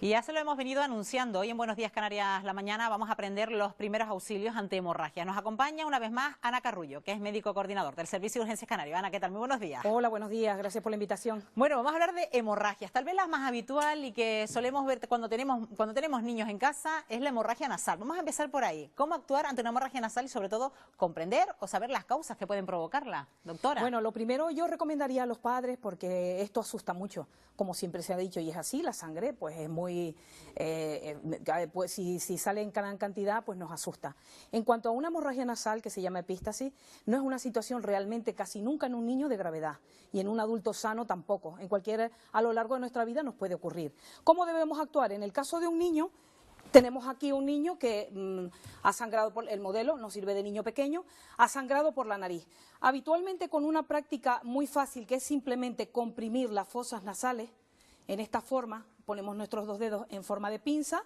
Y ya se lo hemos venido anunciando. Hoy en Buenos Días Canarias la mañana vamos a aprender los primeros auxilios ante hemorragia. Nos acompaña una vez más Ana Carrullo, que es médico coordinador del Servicio de Urgencias Canario. Ana, ¿qué tal? Muy buenos días. Hola, buenos días. Gracias por la invitación. Bueno, vamos a hablar de hemorragias. Tal vez la más habitual y que solemos ver cuando tenemos niños en casa es la hemorragia nasal. Vamos a empezar por ahí. ¿Cómo actuar ante una hemorragia nasal y sobre todo comprender o saber las causas que pueden provocarla, doctora? Bueno, lo primero yo recomendaría a los padres, porque esto asusta mucho, como siempre se ha dicho, y es así, la sangre pues es muy... pues, si sale en gran cantidad, pues nos asusta. En cuanto a una hemorragia nasal, que se llama epístasis, no es una situación realmente casi nunca en un niño de gravedad, y en un adulto sano tampoco. A lo largo de nuestra vida nos puede ocurrir. ¿Cómo debemos actuar? En el caso de un niño, tenemos aquí un niño que ha sangrado por el modelo, nos sirve de niño pequeño, ha sangrado por la nariz. Habitualmente con una práctica muy fácil, que es simplemente comprimir las fosas nasales, en esta forma, ponemos nuestros dos dedos en forma de pinza.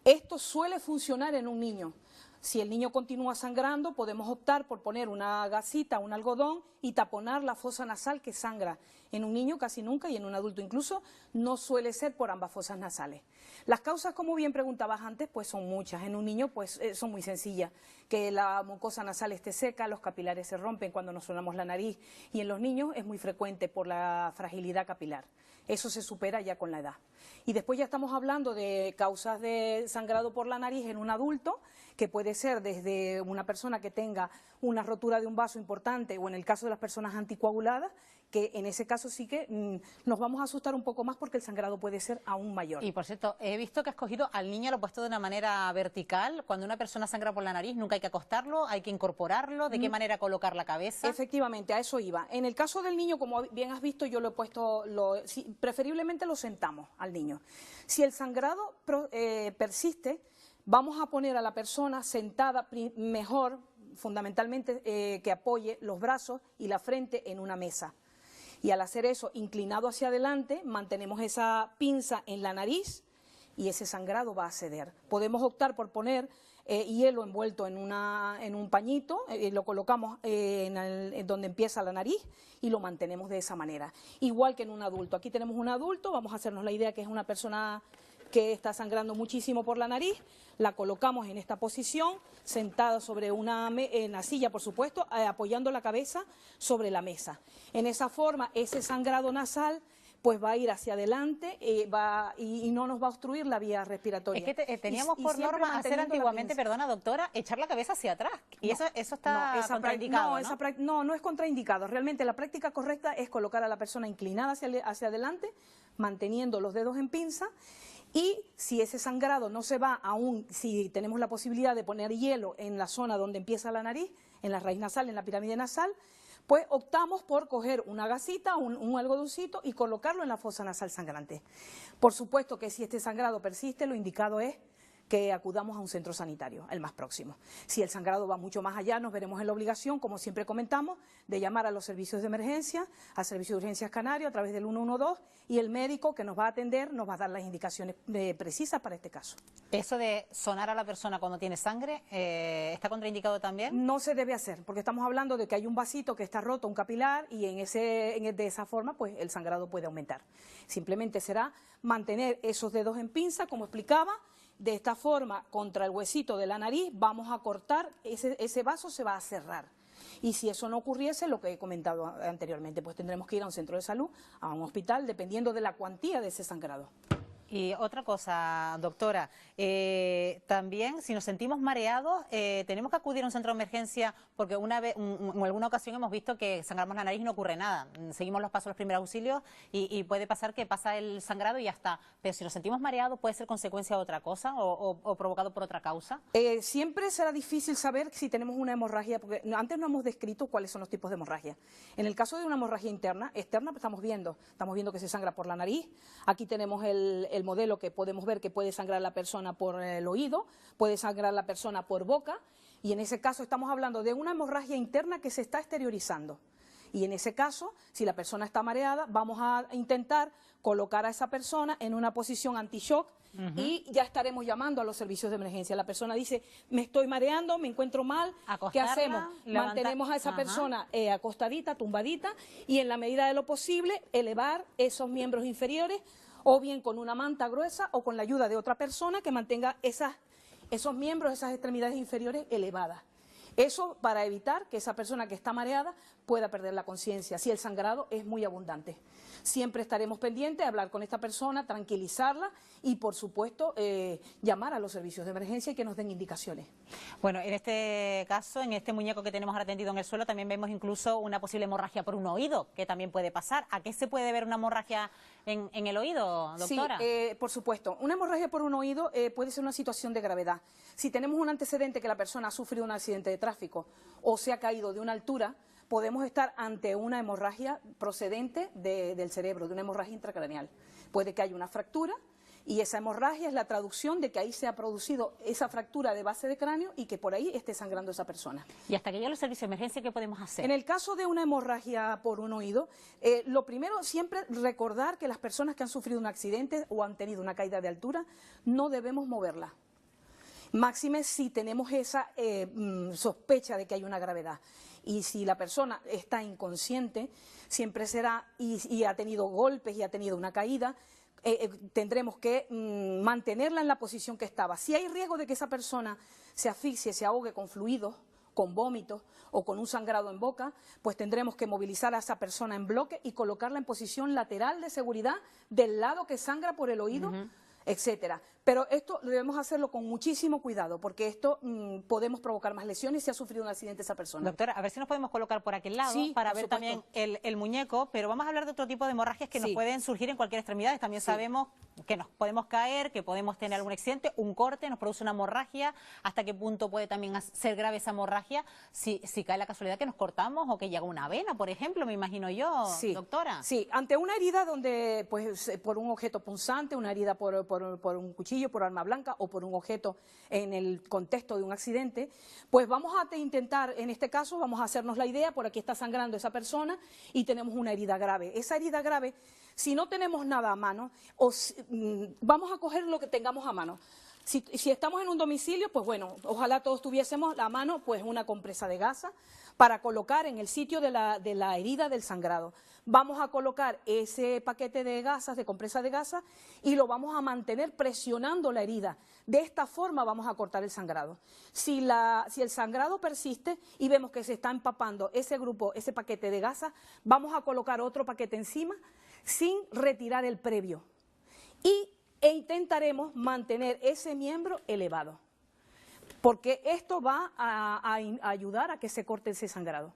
Esto suele funcionar en un niño. Si el niño continúa sangrando, podemos optar por poner una gasita, un algodón y taponar la fosa nasal que sangra. En un niño casi nunca, y en un adulto incluso no suele ser por ambas fosas nasales. Las causas, como bien preguntabas antes, pues son muchas. En un niño pues son muy sencillas, que la mucosa nasal esté seca, los capilares se rompen cuando nos sonamos la nariz, y en los niños es muy frecuente por la fragilidad capilar. Eso se supera ya con la edad. Y después ya estamos hablando de causas de sangrado por la nariz en un adulto, que puede ser desde una persona que tenga una rotura de un vaso importante, o en el caso de las personas anticoaguladas, que en ese caso sí que nos vamos a asustar un poco más, porque el sangrado puede ser aún mayor. Y por cierto, he visto que has cogido al niño, lo has puesto de una manera vertical. Cuando una persona sangra por la nariz, nunca hay que acostarlo, hay que incorporarlo. ¿De qué manera colocar la cabeza? Efectivamente, a eso iba. En el caso del niño, como bien has visto, yo lo he puesto, preferiblemente lo sentamos al niño. Si el sangrado persiste, vamos a poner a la persona sentada mejor, fundamentalmente que apoye los brazos y la frente en una mesa. Y al hacer eso, inclinado hacia adelante, mantenemos esa pinza en la nariz y ese sangrado va a ceder. Podemos optar por poner hielo envuelto en un pañito, lo colocamos en donde empieza la nariz y lo mantenemos de esa manera. Igual que en un adulto. Aquí tenemos un adulto, vamos a hacernos la idea que es una persona que está sangrando muchísimo por la nariz, la colocamos en esta posición, sentada sobre en la silla, por supuesto, apoyando la cabeza sobre la mesa. En esa forma, ese sangrado nasal pues va a ir hacia adelante y no nos va a obstruir la vía respiratoria. Es que teníamos por norma hacer antiguamente, perdona doctora, echar la cabeza hacia atrás. Y no, eso está contraindicado, ¿no? No es contraindicado. Realmente la práctica correcta es colocar a la persona inclinada hacia adelante, manteniendo los dedos en pinza. Y si ese sangrado no se va aún, si tenemos la posibilidad de poner hielo en la zona donde empieza la nariz, en la raíz nasal, en la pirámide nasal, pues optamos por coger una gasita, un algodoncito y colocarlo en la fosa nasal sangrante. Por supuesto que si este sangrado persiste, lo indicado es que acudamos a un centro sanitario, el más próximo. Si el sangrado va mucho más allá, nos veremos en la obligación, como siempre comentamos, de llamar a los servicios de emergencia, al Servicio de Urgencias Canario, a través del 112, y el médico que nos va a atender nos va a dar las indicaciones precisas para este caso. ¿Eso de sonar a la persona cuando tiene sangre está contraindicado también? No se debe hacer, porque estamos hablando de que hay un vasito que está roto, un capilar, y de esa forma pues el sangrado puede aumentar. Simplemente será mantener esos dedos en pinza, como explicaba. De esta forma, contra el huesito de la nariz, vamos a cortar, ese vaso se va a cerrar. Y si eso no ocurriese, lo que he comentado anteriormente, pues tendremos que ir a un centro de salud, a un hospital, dependiendo de la cuantía de ese sangrado. Y otra cosa, doctora, también si nos sentimos mareados, tenemos que acudir a un centro de emergencia, porque en alguna ocasión hemos visto que sangramos la nariz y no ocurre nada. Seguimos los pasos, los primeros auxilios y puede pasar que pasa el sangrado y ya está. Pero si nos sentimos mareados, ¿puede ser consecuencia de otra cosa o provocado por otra causa? Siempre será difícil saber si tenemos una hemorragia, porque antes no hemos descrito cuáles son los tipos de hemorragia. En el caso de una hemorragia externa estamos viendo que se sangra por la nariz. Aquí tenemos el modelo que podemos ver que puede sangrar la persona por el oído, puede sangrar la persona por boca, y en ese caso estamos hablando de una hemorragia interna que se está exteriorizando. Y en ese caso, si la persona está mareada, vamos a intentar colocar a esa persona en una posición anti-shock y ya estaremos llamando a los servicios de emergencia. La persona dice, me estoy mareando, me encuentro mal, ¿qué hacemos? Mantenemos a esa persona acostadita, tumbadita, y en la medida de lo posible elevar esos miembros inferiores o bien con una manta gruesa o con la ayuda de otra persona que mantenga esos miembros, esas extremidades inferiores elevadas. Eso para evitar que esa persona que está mareada pueda perder la conciencia, si el sangrado es muy abundante. Siempre estaremos pendientes de hablar con esta persona, tranquilizarla y, por supuesto, llamar a los servicios de emergencia y que nos den indicaciones. Bueno, en este caso, en este muñeco que tenemos ahora tendido en el suelo, también vemos incluso una posible hemorragia por un oído, que también puede pasar. ¿A qué se puede ver una hemorragia en el oído, doctora? Sí, por supuesto. Una hemorragia por un oído puede ser una situación de gravedad. Si tenemos un antecedente que la persona ha sufrido un accidente de tráfico o se ha caído de una altura, podemos estar ante una hemorragia procedente del cerebro, de una hemorragia intracraneal. Puede que haya una fractura y esa hemorragia es la traducción de que ahí se ha producido esa fractura de base de cráneo y que por ahí esté sangrando esa persona. ¿Y hasta que lleguen los servicios de emergencia qué podemos hacer? En el caso de una hemorragia por un oído, lo primero siempre recordar que las personas que han sufrido un accidente o han tenido una caída de altura no debemos moverla. Máxime si tenemos esa sospecha de que hay una gravedad. Y si la persona está inconsciente, siempre será, y ha tenido golpes y ha tenido una caída, tendremos que mantenerla en la posición que estaba. Si hay riesgo de que esa persona se asfixie, se ahogue con fluidos, con vómitos o con un sangrado en boca, pues tendremos que movilizar a esa persona en bloque y colocarla en posición lateral de seguridad del lado que sangra por el oído, etcétera. Pero esto debemos hacerlo con muchísimo cuidado, porque esto podemos provocar más lesiones si ha sufrido un accidente esa persona. Doctora, a ver si nos podemos colocar por aquel lado para ver también el muñeco, pero vamos a hablar de otro tipo de hemorragias que nos pueden surgir en cualquier extremidad. También sabemos que nos podemos caer, que podemos tener algún accidente, un corte, nos produce una hemorragia. ¿Hasta qué punto puede también ser grave esa hemorragia si cae la casualidad que nos cortamos o que llega una vena, por ejemplo, me imagino yo, doctora? Sí, ante una herida donde, pues, por un objeto punzante, una herida por un cuchillo, por arma blanca o por un objeto en el contexto de un accidente, pues vamos a intentar, en este caso, vamos a hacernos la idea, por aquí está sangrando esa persona y tenemos una herida grave. Esa herida grave, si no tenemos nada a mano, vamos a coger lo que tengamos a mano. Si estamos en un domicilio, pues bueno, ojalá todos tuviésemos a mano pues una compresa de gasa para colocar en el sitio de la herida del sangrado. Vamos a colocar ese paquete de gasas, de compresa de gasa, y lo vamos a mantener presionando la herida. De esta forma vamos a cortar el sangrado. Si el sangrado persiste y vemos que se está empapando ese paquete de gasa, vamos a colocar otro paquete encima sin retirar el previo. E intentaremos mantener ese miembro elevado, porque esto va a ayudar a que se corte ese sangrado.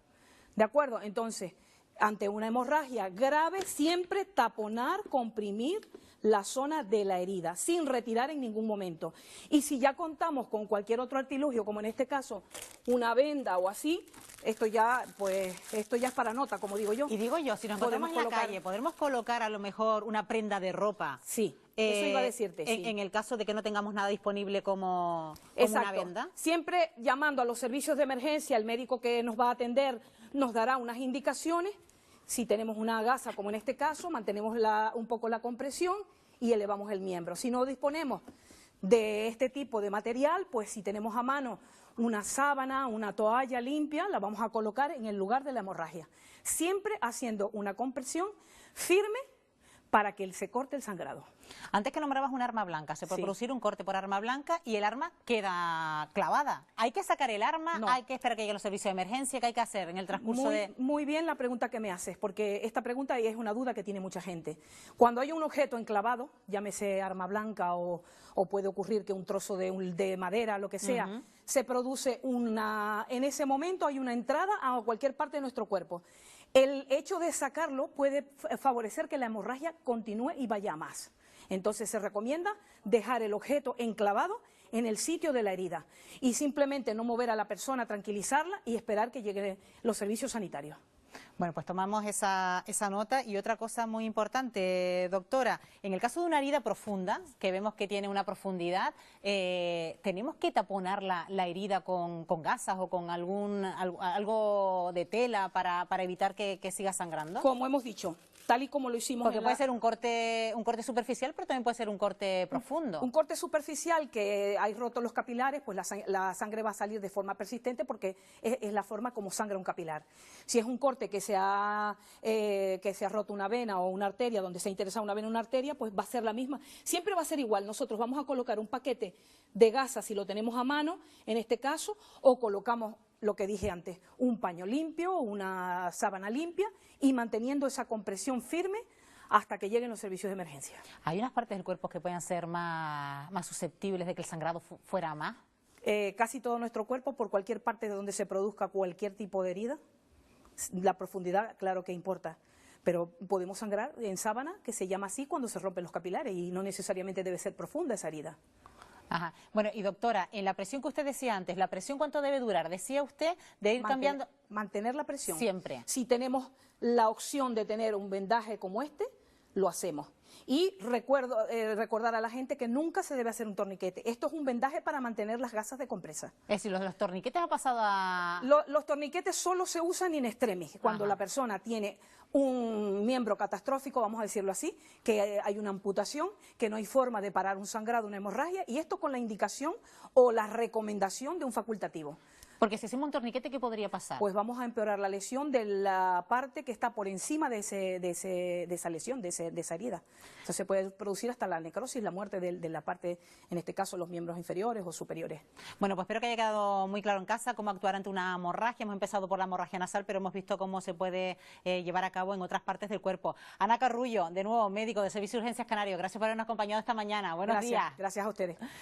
¿De acuerdo? Entonces, ante una hemorragia grave, siempre taponar, comprimir la zona de la herida, sin retirar en ningún momento. Y si ya contamos con cualquier otro artilugio, como en este caso, una venda o así, esto ya es para nota, como digo yo. Y digo yo, si nos encontramos en la calle, ¿podremos colocar a lo mejor una prenda de ropa? Sí. Eso iba a decirte, en el caso de que no tengamos nada disponible como una venda. Siempre llamando a los servicios de emergencia, el médico que nos va a atender nos dará unas indicaciones. Si tenemos una gasa, como en este caso, mantenemos un poco la compresión y elevamos el miembro. Si no disponemos de este tipo de material, pues si tenemos a mano una sábana, una toalla limpia, la vamos a colocar en el lugar de la hemorragia. Siempre haciendo una compresión firme para que se corte el sangrado. Antes que nombrabas un arma blanca, se puede producir un corte por arma blanca y el arma queda clavada. ¿Hay que sacar el arma? No. ¿Hay que esperar que lleguen los servicios de emergencia? ¿Qué hay que hacer en el transcurso Muy bien la pregunta que me haces, porque esta pregunta es una duda que tiene mucha gente. Cuando hay un objeto enclavado, llámese arma blanca o puede ocurrir que un trozo de madera, lo que sea, se produce en ese momento hay una entrada a cualquier parte de nuestro cuerpo. El hecho de sacarlo puede favorecer que la hemorragia continúe y vaya a más. Entonces se recomienda dejar el objeto enclavado en el sitio de la herida y simplemente no mover a la persona, tranquilizarla y esperar que lleguen los servicios sanitarios. Bueno, pues tomamos esa nota. Y otra cosa muy importante, doctora, en el caso de una herida profunda, que vemos que tiene una profundidad, ¿tenemos que taponar la herida con gasas o con algo de tela para evitar que siga sangrando? Como hemos dicho, tal y como lo hicimos Porque puede ser un corte superficial, pero también puede ser un corte profundo. Un corte superficial que hay rotos los capilares, pues la sangre va a salir de forma persistente porque es la forma como sangra un capilar. Si es un corte que se ha roto una vena o una arteria, donde se ha interesado una vena o una arteria, pues va a ser la misma. Siempre va a ser igual. Nosotros vamos a colocar un paquete de gasa, si lo tenemos a mano, en este caso, o colocamos lo que dije antes, un paño limpio, una sábana limpia y manteniendo esa compresión firme hasta que lleguen los servicios de emergencia. ¿Hay unas partes del cuerpo que puedan ser más susceptibles de que el sangrado fuera más? Casi todo nuestro cuerpo, por cualquier parte de donde se produzca cualquier tipo de herida, la profundidad claro que importa, pero podemos sangrar en sábana, que se llama así cuando se rompen los capilares y no necesariamente debe ser profunda esa herida. Ajá. Bueno, y doctora, en la presión que usted decía antes, ¿la presión cuánto debe durar? Decía usted de ir cambiando... Mantener la presión. Siempre. Si tenemos la opción de tener un vendaje como este, lo hacemos. Y recordar a la gente que nunca se debe hacer un torniquete. Esto es un vendaje para mantener las gasas de compresa. Es decir, los torniquetes ha pasado a... Los torniquetes solo se usan in extremis, cuando la persona tiene un miembro catastrófico, vamos a decirlo así, que hay una amputación, que no hay forma de parar un sangrado, una hemorragia, y esto con la indicación o la recomendación de un facultativo. Porque si hacemos un torniquete, ¿qué podría pasar? Pues vamos a empeorar la lesión de la parte que está por encima de esa lesión, de esa herida. Entonces se puede producir hasta la necrosis, la muerte de la parte, en este caso los miembros inferiores o superiores. Bueno, pues espero que haya quedado muy claro en casa cómo actuar ante una hemorragia. Hemos empezado por la hemorragia nasal, pero hemos visto cómo se puede llevar a cabo en otras partes del cuerpo. Ana Carrullo, de nuevo médico de Servicio de Urgencias Canario, gracias por habernos acompañado esta mañana. Buenos días. Gracias a ustedes.